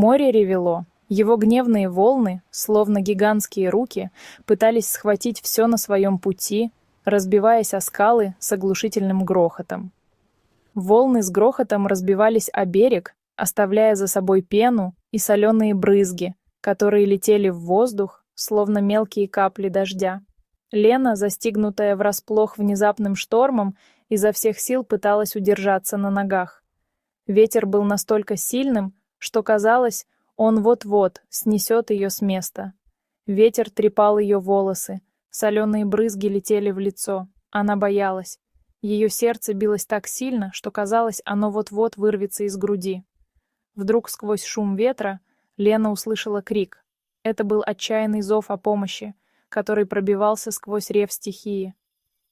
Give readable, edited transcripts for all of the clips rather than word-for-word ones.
Море ревело. Его гневные волны, словно гигантские руки, пытались схватить все на своем пути, разбиваясь о скалы с оглушительным грохотом. Волны с грохотом разбивались о берег, оставляя за собой пену и соленые брызги, которые летели в воздух, словно мелкие капли дождя. Лена, застигнутая врасплох внезапным штормом, изо всех сил пыталась удержаться на ногах. Ветер был настолько сильным, что казалось, он вот-вот снесет ее с места. Ветер трепал ее волосы, соленые брызги летели в лицо. Она боялась. Ее сердце билось так сильно, что казалось, оно вот-вот вырвется из груди. Вдруг сквозь шум ветра Лена услышала крик. Это был отчаянный зов о помощи, который пробивался сквозь рев стихии.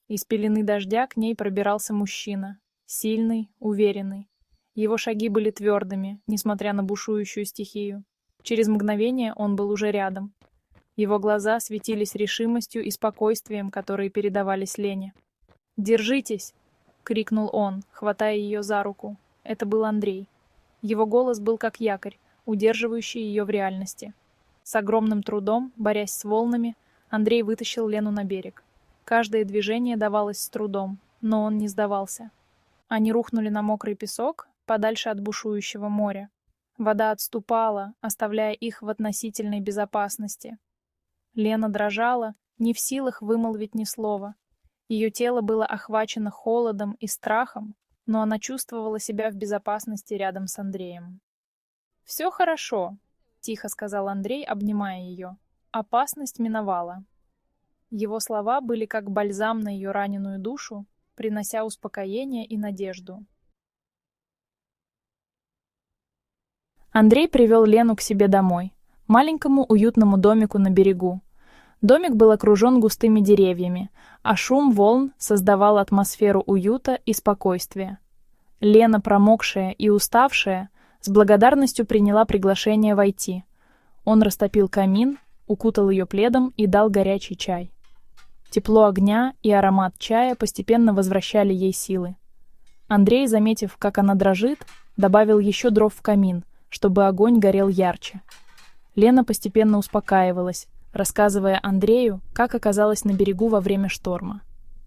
Из пелены дождя к ней пробирался мужчина. Сильный, уверенный. Его шаги были твердыми, несмотря на бушующую стихию. Через мгновение он был уже рядом. Его глаза светились решимостью и спокойствием, которые передавались Лене. «Держитесь!» — крикнул он, хватая ее за руку. Это был Андрей. Его голос был как якорь, удерживающий ее в реальности. С огромным трудом, борясь с волнами, Андрей вытащил Лену на берег. Каждое движение давалось с трудом, но он не сдавался. Они рухнули на мокрый песок, подальше от бушующего моря. Вода отступала, оставляя их в относительной безопасности. Лена дрожала, не в силах вымолвить ни слова. Ее тело было охвачено холодом и страхом, но она чувствовала себя в безопасности рядом с Андреем. «Все хорошо», — тихо сказал Андрей, обнимая ее. «Опасность миновала». Его слова были как бальзам на ее раненую душу, принося успокоение и надежду. Андрей привел Лену к себе домой, маленькому уютному домику на берегу. Домик был окружен густыми деревьями, а шум волн создавал атмосферу уюта и спокойствия. Лена, промокшая и уставшая, с благодарностью приняла приглашение войти. Он растопил камин, укутал ее пледом и дал горячий чай. Тепло огня и аромат чая постепенно возвращали ей силы. Андрей, заметив, как она дрожит, добавил еще дров в камин, чтобы огонь горел ярче. Лена постепенно успокаивалась, рассказывая Андрею, как оказалась на берегу во время шторма.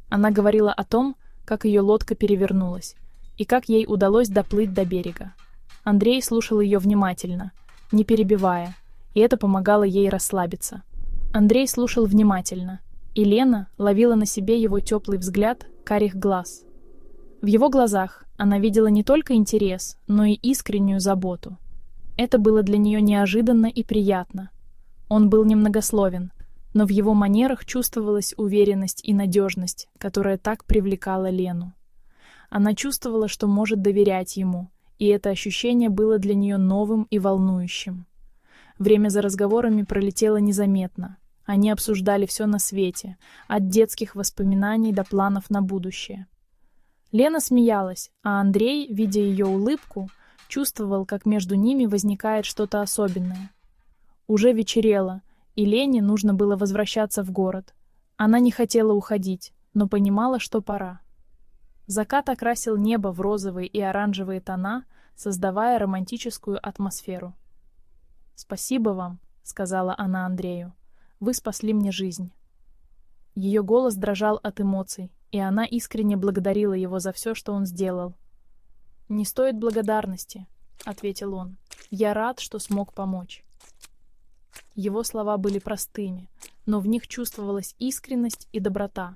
Она говорила о том, как ее лодка перевернулась, и как ей удалось доплыть до берега. Андрей слушал ее внимательно, не перебивая, и это помогало ей расслабиться. Андрей слушал внимательно, и Лена ловила на себе его теплый взгляд карих глаз. В его глазах она видела не только интерес, но и искреннюю заботу. Это было для нее неожиданно и приятно. Он был немногословен, но в его манерах чувствовалась уверенность и надежность, которая так привлекала Лену. Она чувствовала, что может доверять ему, и это ощущение было для нее новым и волнующим. Время за разговорами пролетело незаметно. Они обсуждали все на свете, от детских воспоминаний до планов на будущее. Лена смеялась, а Андрей, видя ее улыбку, чувствовал, как между ними возникает что-то особенное. Уже вечерело, и Лене нужно было возвращаться в город. Она не хотела уходить, но понимала, что пора. Закат окрасил небо в розовые и оранжевые тона, создавая романтическую атмосферу. «Спасибо вам», — сказала она Андрею. «Вы спасли мне жизнь». Ее голос дрожал от эмоций, и она искренне благодарила его за все, что он сделал. «Не стоит благодарности», — ответил он. «Я рад, что смог помочь». Его слова были простыми, но в них чувствовалась искренность и доброта.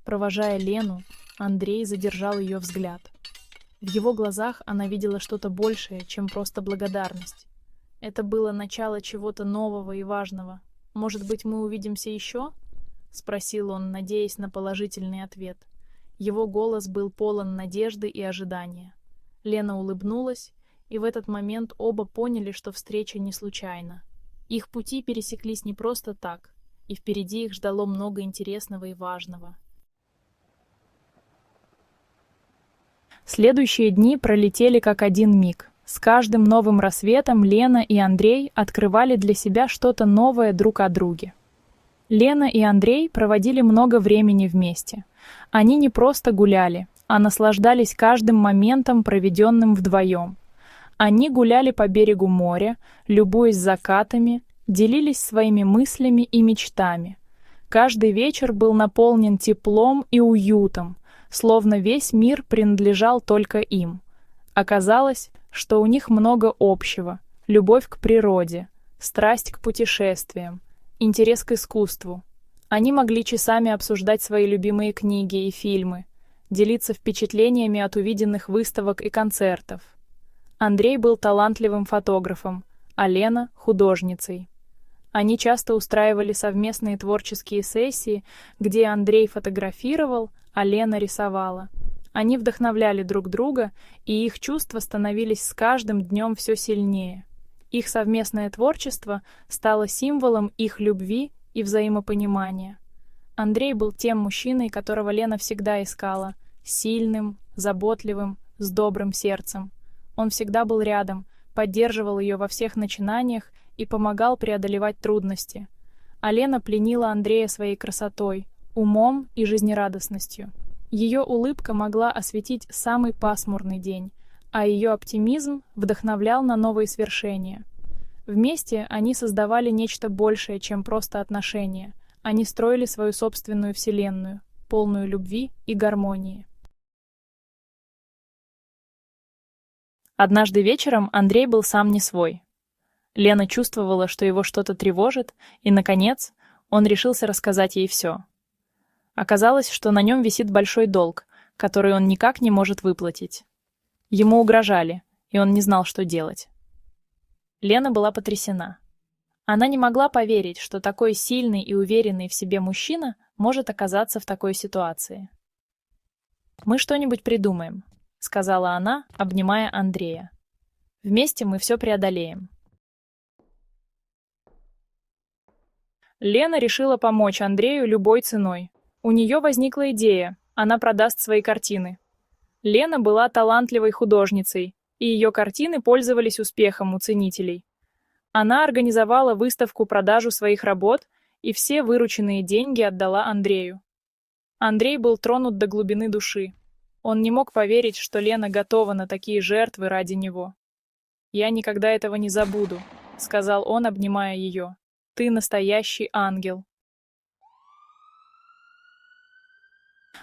Провожая Лену, Андрей задержал ее взгляд. В его глазах она видела что-то большее, чем просто благодарность. Это было начало чего-то нового и важного. «Может быть, мы увидимся еще?» — спросил он, надеясь на положительный ответ. Его голос был полон надежды и ожидания. Лена улыбнулась, и в этот момент оба поняли, что встреча не случайна. Их пути пересеклись не просто так, и впереди их ждало много интересного и важного. Следующие дни пролетели как один миг. С каждым новым рассветом Лена и Андрей открывали для себя что-то новое друг о друге. Лена и Андрей проводили много времени вместе. Они не просто гуляли, а наслаждались каждым моментом, проведенным вдвоем. Они гуляли по берегу моря, любуясь закатами, делились своими мыслями и мечтами. Каждый вечер был наполнен теплом и уютом, словно весь мир принадлежал только им. Оказалось, что у них много общего: любовь к природе, страсть к путешествиям, интерес к искусству. Они могли часами обсуждать свои любимые книги и фильмы, делиться впечатлениями от увиденных выставок и концертов. Андрей был талантливым фотографом, а Лена — художницей. Они часто устраивали совместные творческие сессии, где Андрей фотографировал, а Лена рисовала. Они вдохновляли друг друга, и их чувства становились с каждым днем все сильнее. Их совместное творчество стало символом их любви и взаимопонимания. Андрей был тем мужчиной, которого Лена всегда искала: сильным, заботливым, с добрым сердцем. Он всегда был рядом, поддерживал ее во всех начинаниях и помогал преодолевать трудности. А Лена пленила Андрея своей красотой, умом и жизнерадостностью. Ее улыбка могла осветить самый пасмурный день, а ее оптимизм вдохновлял на новые свершения. Вместе они создавали нечто большее, чем просто отношения. Они строили свою собственную вселенную, полную любви и гармонии. Однажды вечером Андрей был сам не свой. Лена чувствовала, что его что-то тревожит, и, наконец, он решился рассказать ей все. Оказалось, что на нем висит большой долг, который он никак не может выплатить. Ему угрожали, и он не знал, что делать. Лена была потрясена. Она не могла поверить, что такой сильный и уверенный в себе мужчина может оказаться в такой ситуации. «Мы что-нибудь придумаем», — сказала она, обнимая Андрея. «Вместе мы все преодолеем». Лена решила помочь Андрею любой ценой. У нее возникла идея: она продаст свои картины. Лена была талантливой художницей, и ее картины пользовались успехом у ценителей. Она организовала выставку-продажу своих работ и все вырученные деньги отдала Андрею. Андрей был тронут до глубины души. Он не мог поверить, что Лена готова на такие жертвы ради него. «Я никогда этого не забуду», — сказал он, обнимая ее. «Ты настоящий ангел».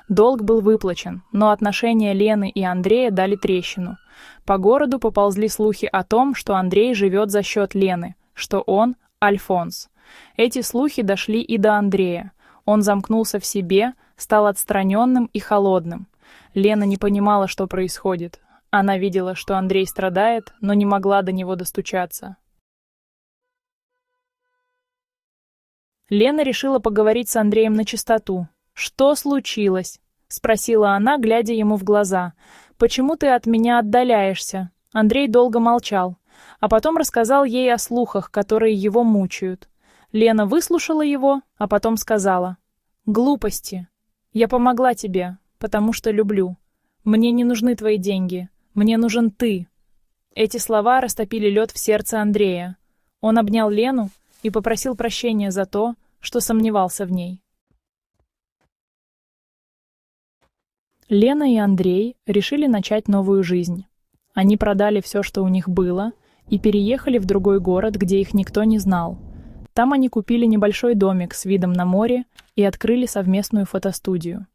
Долг был выплачен, но отношения Лены и Андрея дали трещину. По городу поползли слухи о том, что Андрей живет за счет Лены, что он — Альфонс. Эти слухи дошли и до Андрея. Он замкнулся в себе, стал отстраненным и холодным. Лена не понимала, что происходит. Она видела, что Андрей страдает, но не могла до него достучаться. Лена решила поговорить с Андреем начистоту. «Что случилось?» — спросила она, глядя ему в глаза. «Почему ты от меня отдаляешься?» Андрей долго молчал, а потом рассказал ей о слухах, которые его мучают. Лена выслушала его, а потом сказала: «Глупости. Я помогла тебе, потому что люблю. Мне не нужны твои деньги. Мне нужен ты». Эти слова растопили лед в сердце Андрея. Он обнял Лену и попросил прощения за то, что сомневался в ней. Лена и Андрей решили начать новую жизнь. Они продали все, что у них было, и переехали в другой город, где их никто не знал. Там они купили небольшой домик с видом на море и открыли совместную фотостудию.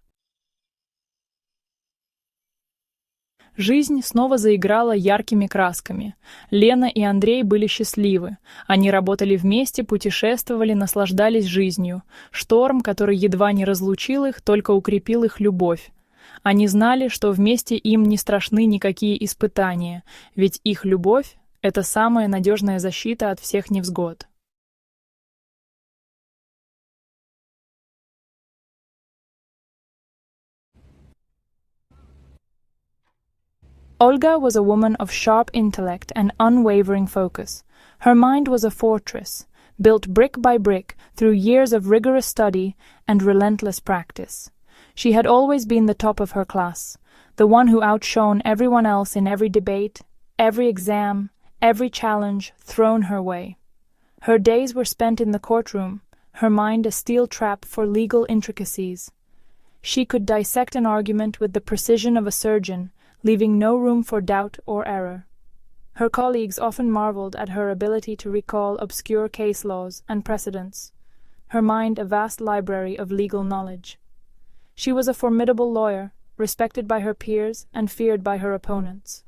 Жизнь снова заиграла яркими красками. Лена и Андрей были счастливы. Они работали вместе, путешествовали, наслаждались жизнью. Шторм, который едва не разлучил их, только укрепил их любовь. Они знали, что вместе им не страшны никакие испытания, ведь их любовь — это самая надежная защита от всех невзгод. Olga was a woman of sharp intellect and unwavering focus. Her mind was a fortress, built brick by brick through years of rigorous study and relentless practice. She had always been the top of her class, the one who outshone everyone else in every debate, every exam, every challenge thrown her way. Her days were spent in the courtroom, her mind a steel trap for legal intricacies. She could dissect an argument with the precision of a surgeon, leaving no room for doubt or error. Her colleagues often marveled at her ability to recall obscure case laws and precedents, her mind a vast library of legal knowledge. She was a formidable lawyer, respected by her peers and feared by her opponents.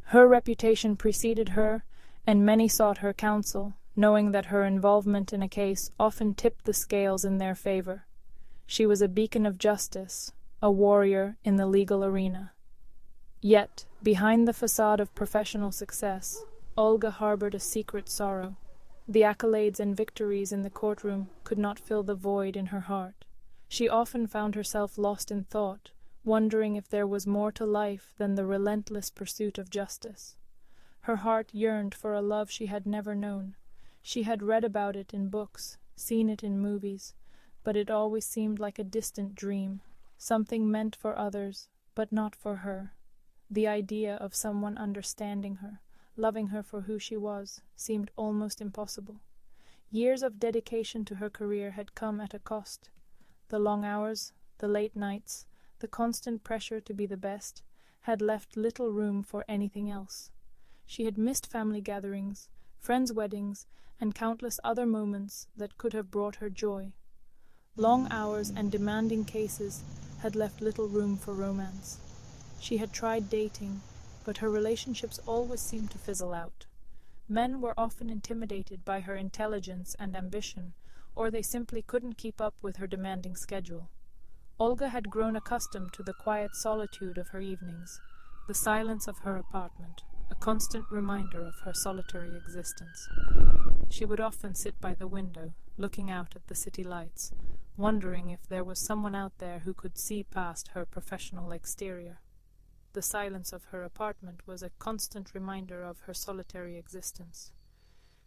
Her reputation preceded her, and many sought her counsel, knowing that her involvement in a case often tipped the scales in their favor. She was a beacon of justice, a warrior in the legal arena. Yet, behind the facade of professional success, Olga harbored a secret sorrow. The accolades and victories in the courtroom could not fill the void in her heart. She often found herself lost in thought, wondering if there was more to life than the relentless pursuit of justice. Her heart yearned for a love she had never known. She had read about it in books, seen it in movies, but it always seemed like a distant dream, something meant for others, but not for her. The idea of someone understanding her, loving her for who she was, seemed almost impossible. Years of dedication to her career had come at a cost. The long hours, the late nights, the constant pressure to be the best, had left little room for anything else. She had missed family gatherings, friends' weddings, and countless other moments that could have brought her joy. Long hours and demanding cases had left little room for romance. She had tried dating, but her relationships always seemed to fizzle out. Men were often intimidated by her intelligence and ambition, or they simply couldn't keep up with her demanding schedule. Olga had grown accustomed to the quiet solitude of her evenings, the silence of her apartment, a constant reminder of her solitary existence. She would often sit by the window, looking out at the city lights, wondering if there was someone out there who could see past her professional exterior. The silence of her apartment was a constant reminder of her solitary existence.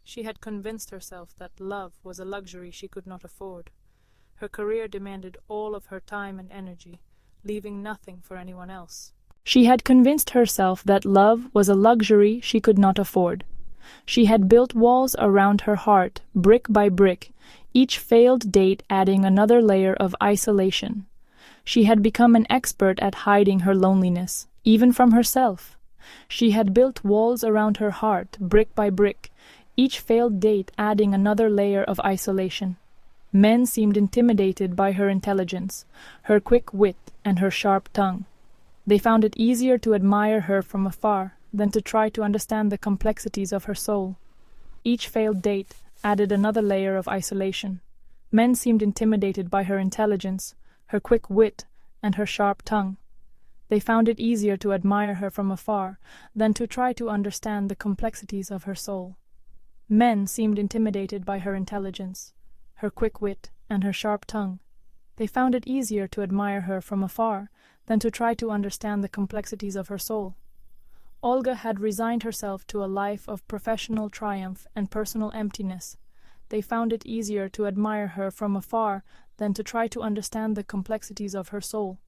She had convinced herself that love was a luxury she could not afford. Her career demanded all of her time and energy, leaving nothing for anyone else. She had convinced herself that love was a luxury she could not afford. She had built walls around her heart, brick by brick, each failed date adding another layer of isolation. She had become an expert at hiding her loneliness, even from herself. She had built walls around her heart, brick by brick, each failed date adding another layer of isolation. Men seemed intimidated by her intelligence, her quick wit, and her sharp tongue. They found it easier to admire her from afar than to try to understand the complexities of her soul. Each failed date added another layer of isolation. Men seemed intimidated by her intelligence, her quick wit, and her sharp tongue. They found it easier to admire her from afar than to try to understand the complexities of her soul. Men seemed intimidated by her intelligence, her quick wit, and her sharp tongue. They found it easier to admire her from afar than to try to understand the complexities of her soul. Olga had resigned herself to a life of professional triumph and personal emptiness. They found it easier to admire her from afar than to try to understand the complexities of her soul.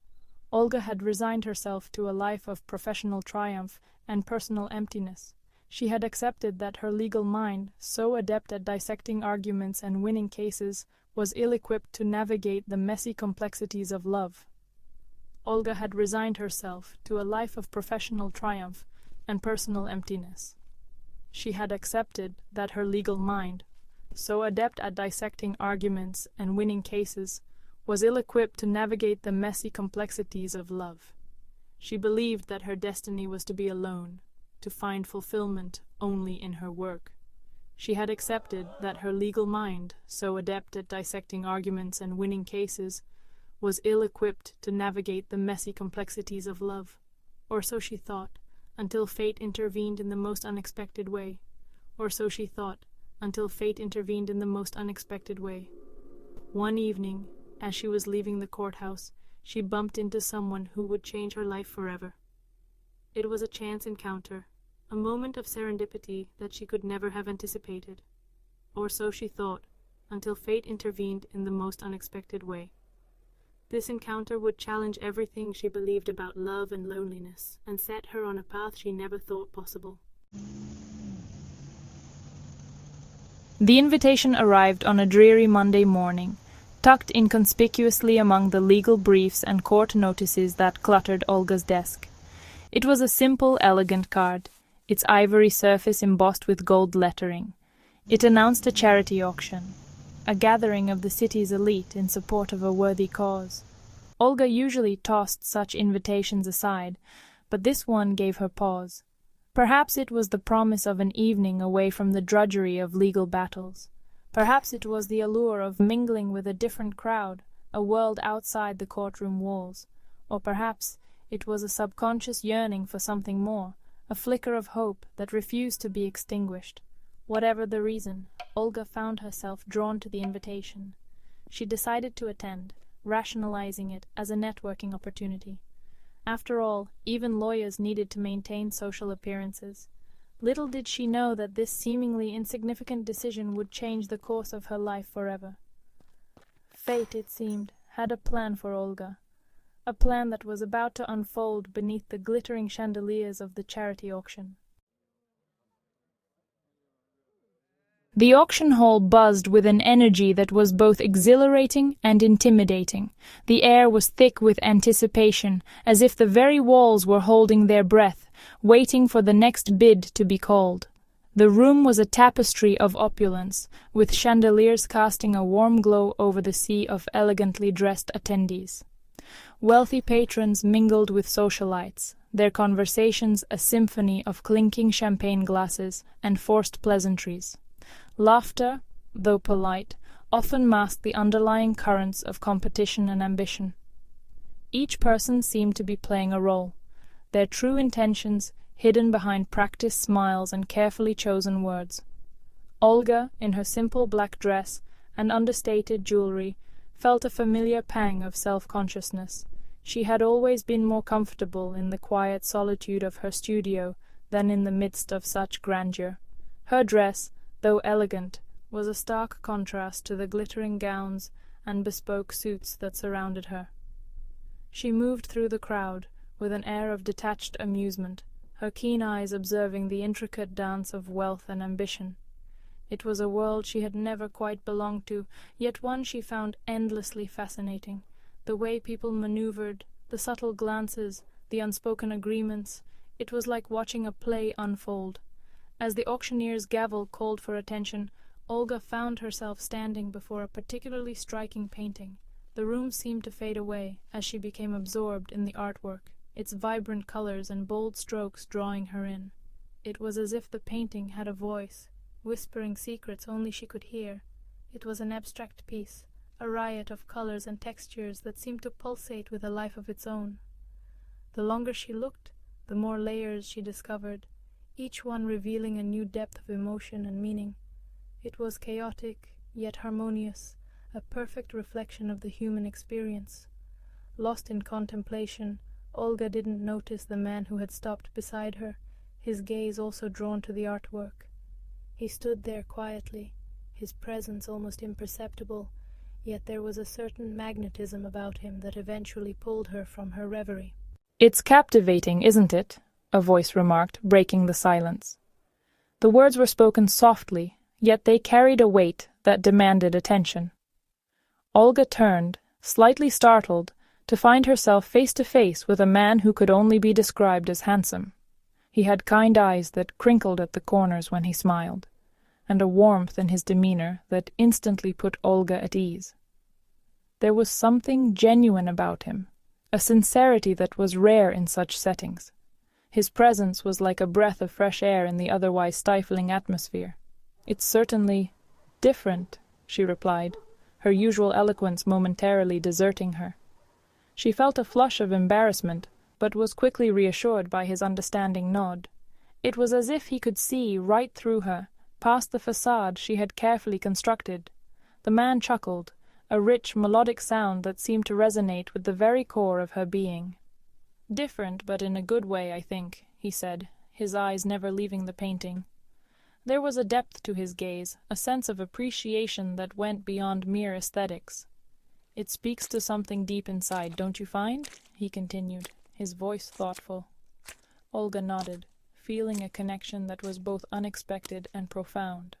Olga had resigned herself to a life of professional triumph and personal emptiness. She had accepted that her legal mind, so adept at dissecting arguments and winning cases, was ill-equipped to navigate the messy complexities of love. Olga had resigned herself to a life of professional triumph and personal emptiness. She had accepted that her legal mind, so adept at dissecting arguments and winning cases, was ill-equipped to navigate the messy complexities of love. She believed that her destiny was to be alone, to find fulfillment only in her work. She had accepted that her legal mind, so adept at dissecting arguments and winning cases, was ill-equipped to navigate the messy complexities of love. Or so she thought, until fate intervened in the most unexpected way. Or so she thought, until fate intervened in the most unexpected way. One evening, as she was leaving the courthouse, she bumped into someone who would change her life forever. It was a chance encounter, a moment of serendipity that she could never have anticipated. Or so she thought, until fate intervened in the most unexpected way. This encounter would challenge everything she believed about love and loneliness, and set her on a path she never thought possible. The invitation arrived on a dreary Monday morning, tucked inconspicuously among the legal briefs and court notices that cluttered Olga's desk. It was a simple, elegant card. its ivory surface embossed with gold lettering. It announced a charity auction, a gathering of the city's elite in support of a worthy cause. Olga usually tossed such invitations aside, but this one gave her pause. Perhaps it was the promise of an evening away from the drudgery of legal battles. Perhaps it was the allure of mingling with a different crowd, a world outside the courtroom walls. Or perhaps it was a subconscious yearning for something more, a flicker of hope that refused to be extinguished. Whatever the reason, Olga found herself drawn to the invitation. She decided to attend, rationalizing it as a networking opportunity. After all, even lawyers needed to maintain social appearances. Little did she know that this seemingly insignificant decision would change the course of her life forever. Fate, it seemed, had a plan for Olga, a plan that was about to unfold beneath the glittering chandeliers of the charity auction. The auction hall buzzed with an energy that was both exhilarating and intimidating. The air was thick with anticipation, as if the very walls were holding their breath, waiting for the next bid to be called. The room was a tapestry of opulence, with chandeliers casting a warm glow over the sea of elegantly dressed attendees. Wealthy patrons mingled with socialites, their conversations a symphony of clinking champagne glasses and forced pleasantries. Laughter, though polite, often masked the underlying currents of competition and ambition. Each person seemed to be playing a role, their true intentions hidden behind practiced smiles and carefully chosen words. Olga, in her simple black dress and understated jewelry, felt a familiar pang of self-consciousness. She had always been more comfortable in the quiet solitude of her studio than in the midst of such grandeur. Her dress, though elegant, was a stark contrast to the glittering gowns and bespoke suits that surrounded her. She moved through the crowd with an air of detached amusement, her keen eyes observing the intricate dance of wealth and ambition. It was a world she had never quite belonged to, yet one she found endlessly fascinating. The way people maneuvered, the subtle glances, the unspoken agreements, it was like watching a play unfold. As the auctioneer's gavel called for attention, Olga found herself standing before a particularly striking painting. The room seemed to fade away as she became absorbed in the artwork, its vibrant colors and bold strokes drawing her in. It was as if the painting had a voice, whispering secrets only she could hear. It was an abstract piece, a riot of colors and textures that seemed to pulsate with a life of its own. The longer she looked, the more layers she discovered, each one revealing a new depth of emotion and meaning. It was chaotic, yet harmonious, a perfect reflection of the human experience. Lost in contemplation, Olga didn't notice the man who had stopped beside her, his gaze also drawn to the artwork. He stood there quietly, his presence almost imperceptible, yet there was a certain magnetism about him that eventually pulled her from her reverie. "It's captivating, isn't it?" a voice remarked, breaking the silence. The words were spoken softly, yet they carried a weight that demanded attention. Olga turned, slightly startled, to find herself face to face with a man who could only be described as handsome. He had kind eyes that crinkled at the corners when he smiled, and a warmth in his demeanor that instantly put Olga at ease. There was something genuine about him, a sincerity that was rare in such settings. His presence was like a breath of fresh air in the otherwise stifling atmosphere. "It's certainly different," she replied, her usual eloquence momentarily deserting her. She felt a flush of embarrassment, but was quickly reassured by his understanding nod. It was as if he could see right through her, past the facade she had carefully constructed. The man chuckled, a rich, melodic sound that seemed to resonate with the very core of her being. "Different, but in a good way, I think," he said, his eyes never leaving the painting. There was a depth to his gaze, a sense of appreciation that went beyond mere aesthetics. "It speaks to something deep inside, don't you find?" he continued, his voice thoughtful. Olga nodded, feeling a connection that was both unexpected and profound.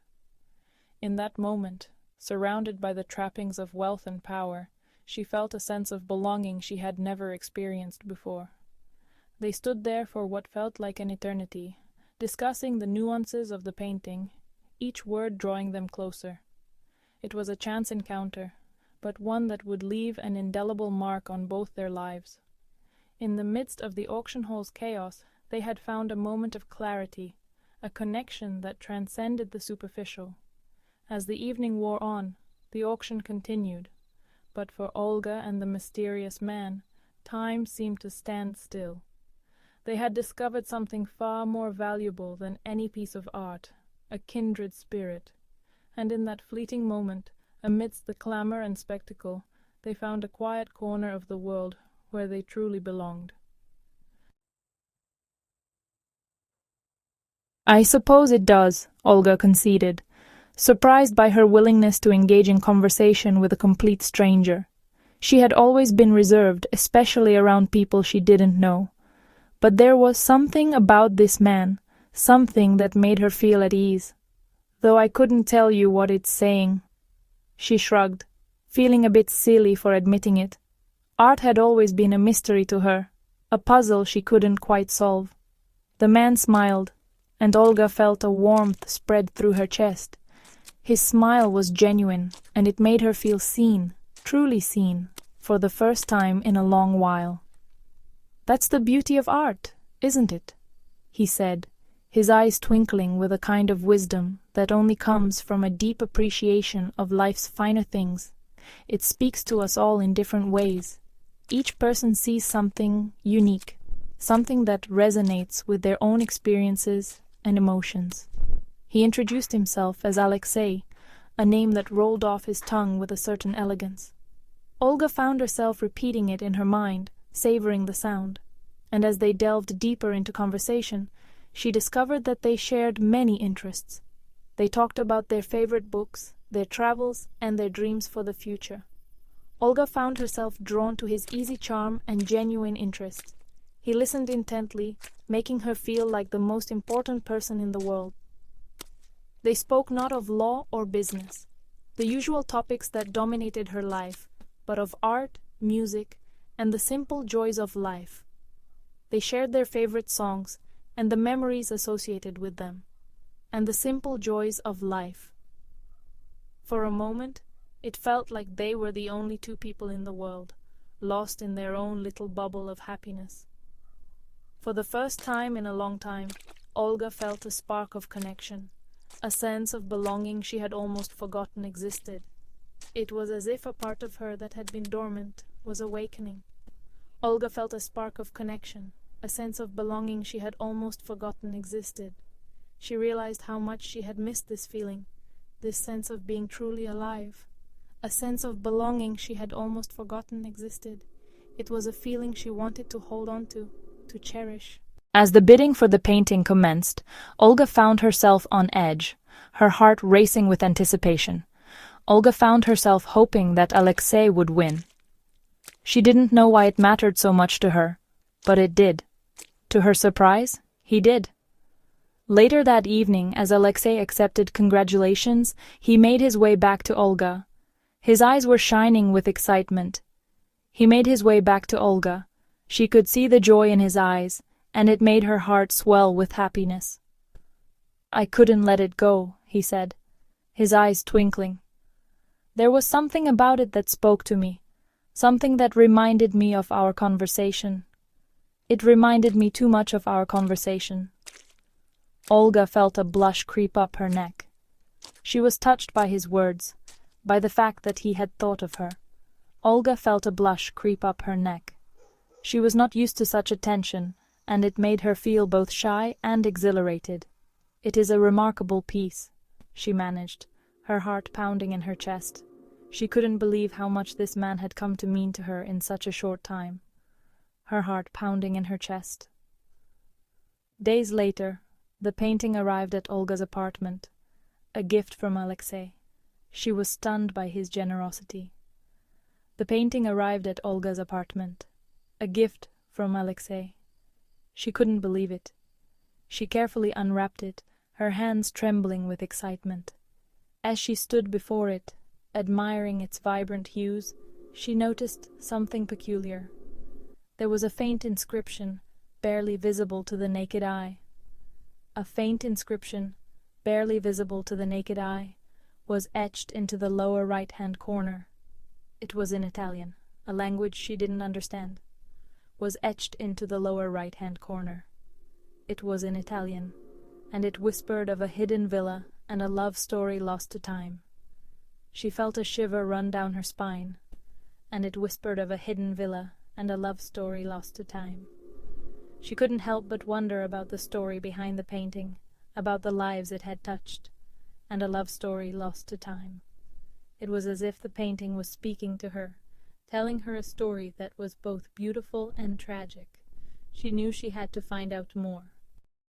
In that moment, surrounded by the trappings of wealth and power, she felt a sense of belonging she had never experienced before. They stood there for what felt like an eternity, discussing the nuances of the painting, each word drawing them closer. It was a chance encounter, but one that would leave an indelible mark on both their lives. In the midst of the auction hall's chaos, they had found a moment of clarity, a connection that transcended the superficial. As the evening wore on, the auction continued, but for Olga and the mysterious man, time seemed to stand still. They had discovered something far more valuable than any piece of art, a kindred spirit, and in that fleeting moment, amidst the clamor and spectacle, they found a quiet corner of the world where they truly belonged. "I suppose it does," Olga conceded, surprised by her willingness to engage in conversation with a complete stranger. She had always been reserved, especially around people she didn't know. But there was something about this man, something that made her feel at ease. "Though I couldn't tell you what it's saying." She shrugged, feeling a bit silly for admitting it. Art had always been a mystery to her, a puzzle she couldn't quite solve. The man smiled, and Olga felt a warmth spread through her chest. His smile was genuine, and it made her feel seen, truly seen, for the first time in a long while. "That's the beauty of art, isn't it?" he said, his eyes twinkling with a kind of wisdom that only comes from a deep appreciation of life's finer things. It speaks to us all in different ways. Each person sees something unique, something that resonates with their own experiences and emotions. He introduced himself as Alexei, a name that rolled off his tongue with a certain elegance. Olga found herself repeating it in her mind, savoring the sound, and as they delved deeper into conversation, she discovered that they shared many interests. They talked about their favorite books, their travels, and their dreams for the future. Olga found herself drawn to his easy charm and genuine interest. He listened intently, making her feel like the most important person in the world. They spoke not of law or business, the usual topics that dominated her life, but of art, music, and the simple joys of life. They shared their favorite songs and the memories associated with them, and the simple joys of life. For a moment, it felt like they were the only two people in the world, lost in their own little bubble of happiness. For the first time in a long time, Olga felt a spark of connection, a sense of belonging she had almost forgotten existed. It was as if a part of her that had been dormant was awakening. Olga felt a spark of connection, a sense of belonging she had almost forgotten existed. She realized how much she had missed this feeling, this sense of being truly alive. A sense of belonging she had almost forgotten existed. It was a feeling she wanted to hold on to cherish. As the bidding for the painting commenced, Olga found herself on edge, her heart racing with anticipation. Olga found herself hoping that Alexei would win. She didn't know why it mattered so much to her, but it did. To her surprise, he did. Later that evening, as Alexei accepted congratulations, he made his way back to Olga. His eyes were shining with excitement. He made his way back to Olga. She could see the joy in his eyes, and it made her heart swell with happiness. "I couldn't let it go," he said, his eyes twinkling. "There was something about it that spoke to me, something that reminded me of our conversation. It reminded me too much of our conversation." Olga felt a blush creep up her neck. She was touched by his words, by the fact that he had thought of her. Olga felt a blush creep up her neck. She was not used to such attention, and it made her feel both shy and exhilarated. "It is a remarkable piece," she managed, her heart pounding in her chest. She couldn't believe how much this man had come to mean to her in such a short time. Her heart pounding in her chest. Days later, the painting arrived at Olga's apartment, a gift from Alexei. She was stunned by his generosity. The painting arrived at Olga's apartment, a gift from Alexei. She couldn't believe it. She carefully unwrapped it, her hands trembling with excitement. As she stood before it, admiring its vibrant hues, she noticed something peculiar. There was a faint inscription, barely visible to the naked eye. A faint inscription, barely visible to the naked eye, was etched into the lower right-hand corner. It was in Italian, a language she didn't understand. Was etched into the lower right-hand corner. It was in Italian, and it whispered of a hidden villa and a love story lost to time. She felt a shiver run down her spine, and it whispered of a hidden villa and a love story lost to time. She couldn't help but wonder about the story behind the painting, about the lives it had touched, and a love story lost to time. It was as if the painting was speaking to her, telling her a story that was both beautiful and tragic. She knew she had to find out more.